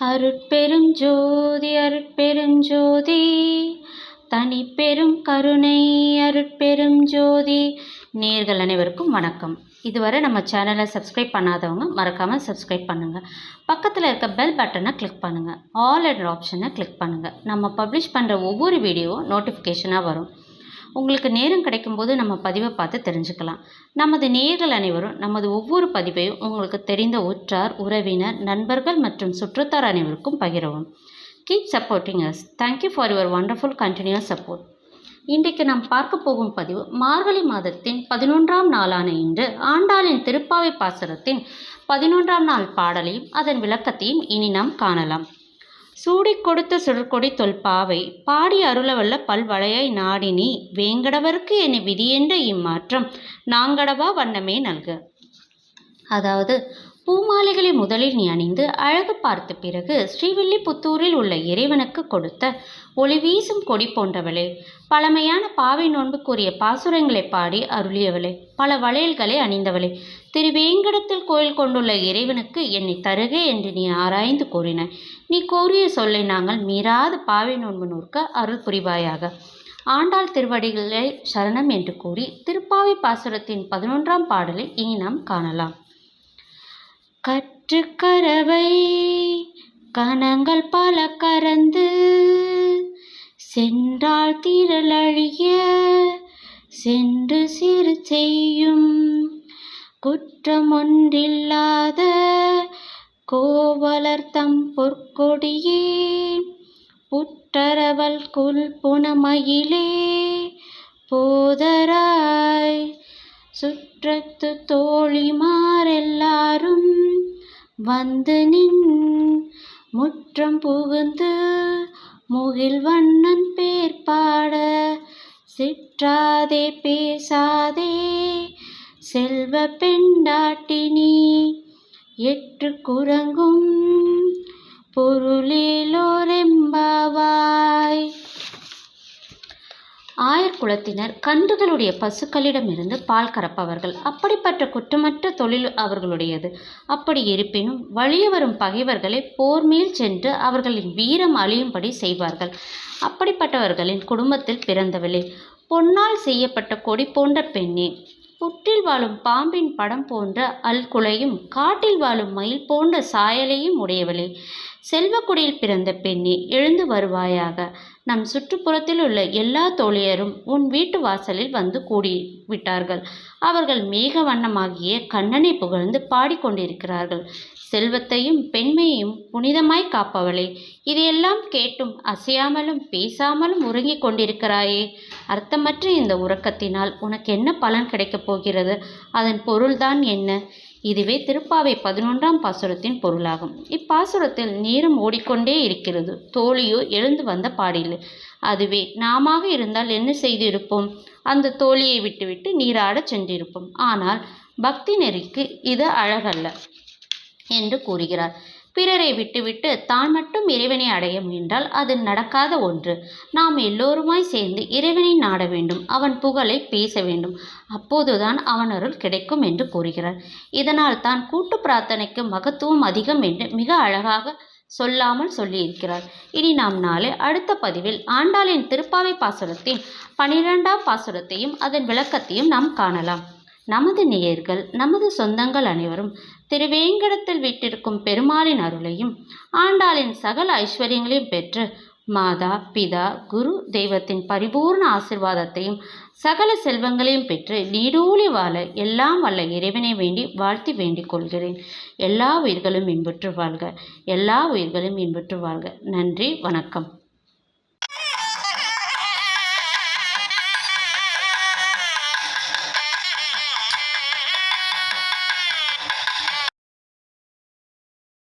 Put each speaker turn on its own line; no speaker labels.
அருட்பெரும் ஜோதி அருட்பெரும் ஜோதி தனிப்பெரும் கருணை அருட்பெரும் ஜோதி. நேயர்கள் அனைவருக்கும் வணக்கம். இதுவரை நம்ம சேனலை சப்ஸ்கிரைப் பண்ணாதவங்க மறக்காமல் சப்ஸ்கிரைப் பண்ணுங்கள். பக்கத்தில் இருக்க பெல் பட்டனை கிளிக் பண்ணுங்கள். ஆல் என்ற ஆப்ஷனை கிளிக் பண்ணுங்கள். நம்ம பப்ளிஷ் பண்ணுற ஒவ்வொரு வீடியோவும் நோட்டிஃபிகேஷனாக வரும். உங்களுக்கு நேரம் கிடைக்கும்போது நம்ம பதிவை பார்த்து தெரிஞ்சுக்கலாம். நமது நேயர்கள் அனைவரும் நமது ஒவ்வொரு பதிவையும் உங்களுக்கு தெரிந்த உற்றார், உறவினர், நண்பர்கள் மற்றும் சுற்றத்தார் அனைவருக்கும் பகிரவும். Keep supporting us. Thank you for your wonderful continues support. இன்றைக்கு நாம் பார்க்க போகும் பதிவு மார்கழி மாதத்தின் 11ஆம் நாளான இன்று ஆண்டாளின் திருப்பாவை பாசுரத்தின் 11ஆம் நாள் பாடலையும் அதன் விளக்கத்தையும் இனி நாம் காணலாம். சூடி கொடுத்த சுடற்கொடி தொல்பாவை பாடி அருளவல்ல பல்வளையாய் நாடினி வேங்கடவர்க்கு என்னை விதியென்ற இம்மாற்றம் நாங்கடவா வண்ணமே நல்க. அதாவது, பூமாலைகளை முதலில் நீ அணிந்து அழகு பார்த்த பிறகு ஸ்ரீவில்லிபுத்தூரில் உள்ள இறைவனுக்கு கொடுத்த ஒளி வீசும் கொடி போன்றவளே, பழமையான பாவை நோன்புக்குரிய பாசுரங்களை பாடி அருளியவளே, பல வளையல்களை அணிந்தவளே, திருவேங்கடத்தில் கோயில் கொண்டுள்ள இறைவனுக்கு என்னை தருக என்று நீ ஆராய்ந்து கூறினாய். நீ கோரிய சொல்லை நாங்கள் மீறாத பாவை நோன்பு நூற்க அருள் புரிவாயாக. ஆண்டாள் திருவடிகளை சரணம் என்று கூறி திருப்பாவை பாசுரத்தின் 11ஆம் பாடலை இனி நாம் காணலாம். கற்று கரவை கணங்கள் பல கறந்து சென்றால் திரளழிய சென்று சிறு செய்யும் குற்றமொன்றில்லாத கோவலர் தம் பொற்கொடியே புற்றரவல் குல் புனமயிலே போதராய் சுற்றத்து தோழிமாரெல்லாரும் வந்து நின் முற்றம் புகுந்து முகில் வண்ணன் பேர் பாட சிற்றாதே பேசாதே செல்வ பெண்டாட்டினி எற்று குரங்கும் பொருளிலோரெம்பாவாய். ஆயர் குலத்தினர் கன்றுகளுடைய பசுக்களிடமிருந்து பால் கறப்பவர்கள். அப்படிப்பட்ட குற்றமற்ற தொழில் அவர்களுடையது. அப்படி இருப்பினும் வலிய வரும் பகைவர்களை போர் மேல் சென்று அவர்களின் வீரம் அழியும்படி செய்வார்கள். அப்படிப்பட்டவர்களின் குடும்பத்தில் பிறந்தவளே, பொன்னால் செய்யப்பட்ட கொடி போன்ற பெண்ணே, புற்றில் வாழும் பாம்பின் படம் போன்ற அல்குலையும் காட்டில் வாழும் மயில் போன்ற சாயலையும் உடையவளே, செல்வக்குடியில் பிறந்த பெண்ணே, எழுந்து வருவாயாக. நம் சுற்றுப்புறத்தில் உள்ள எல்லா தோழியரும் உன் வீட்டு வாசலில் வந்து கூடிவிட்டார்கள். அவர்கள் மேக வண்ணமாகிய கண்ணனை புகழ்ந்து பாடிக்கொண்டிருக்கிறார்கள். செல்வத்தையும் பெண்மையையும் புனிதமாய் காப்பவளே, இதையெல்லாம் கேட்டும் அசையாமலும் பேசாமலும் உறங்கிக் கொண்டிருக்கிறாயே. அர்த்தமற்ற இந்த உறக்கத்தினால் உனக்கு என்ன பலன் கிடைக்கப் போகிறது? அதன் பொருள்தான் என்ன? இதுவே திருப்பாவை 11ஆம் பாசுரத்தின் பொருளாகும். இப்பாசுரத்தில் நேரம் ஓடிக்கொண்டே இருக்கிறது. தோழியோ எழுந்து வந்த பாடில்லை. அதுவே நாமாக இருந்தால் என்ன செய்திருப்போம்? அந்த தோழியை விட்டுவிட்டு நீராடச் சென்றிருப்போம். ஆனால் பக்தி நெறிக்கு இது அழகல்ல என்று கூறுகிறார். பிறரை விட்டுவிட்டு தான் மட்டும் இறைவனை அடைய முயன்றால் அது நடக்காத ஒன்று. நாம் எல்லோருமாய் சேர்ந்து இறைவனை நாட வேண்டும். அவன் புகழை பேச வேண்டும். அப்போதுதான் அவன் அருள் கிடைக்கும் என்று கூறுகிறார். இதனால் தான் கூட்டு பிரார்த்தனைக்கு மகத்துவம் அதிகம் என்று மிக அழகாக சொல்லாமல் சொல்லியிருக்கிறார். இனி நாம் நாளை அடுத்த பதிவில் ஆண்டாளின் திருப்பாவை பாசுரத்தின் 12ஆம் பாசுரத்தையும் அதன் விளக்கத்தையும் நாம் காணலாம். நமது நேயர்கள், நமது சொந்தங்கள் அனைவரும் திருவேங்கடத்தில் வீட்டிற்கும் பெருமாளின் அருளையும் ஆண்டாளின் சகல ஐஸ்வர்யங்களையும் பெற்று மாதா, பிதா, குரு தெய்வத்தின் பரிபூர்ண ஆசிர்வாதத்தையும் சகல செல்வங்களையும் பெற்று நீடூழி வாழ எல்லாம் வல்ல இறைவனை வேண்டி வாழ்த்தி வேண்டிக் கொள்கிறேன். எல்லா உயிர்களும் இன்புற்று வாழ்க. எல்லா உயிர்களும் இன்புற்று வாழ்க. நன்றி, வணக்கம்.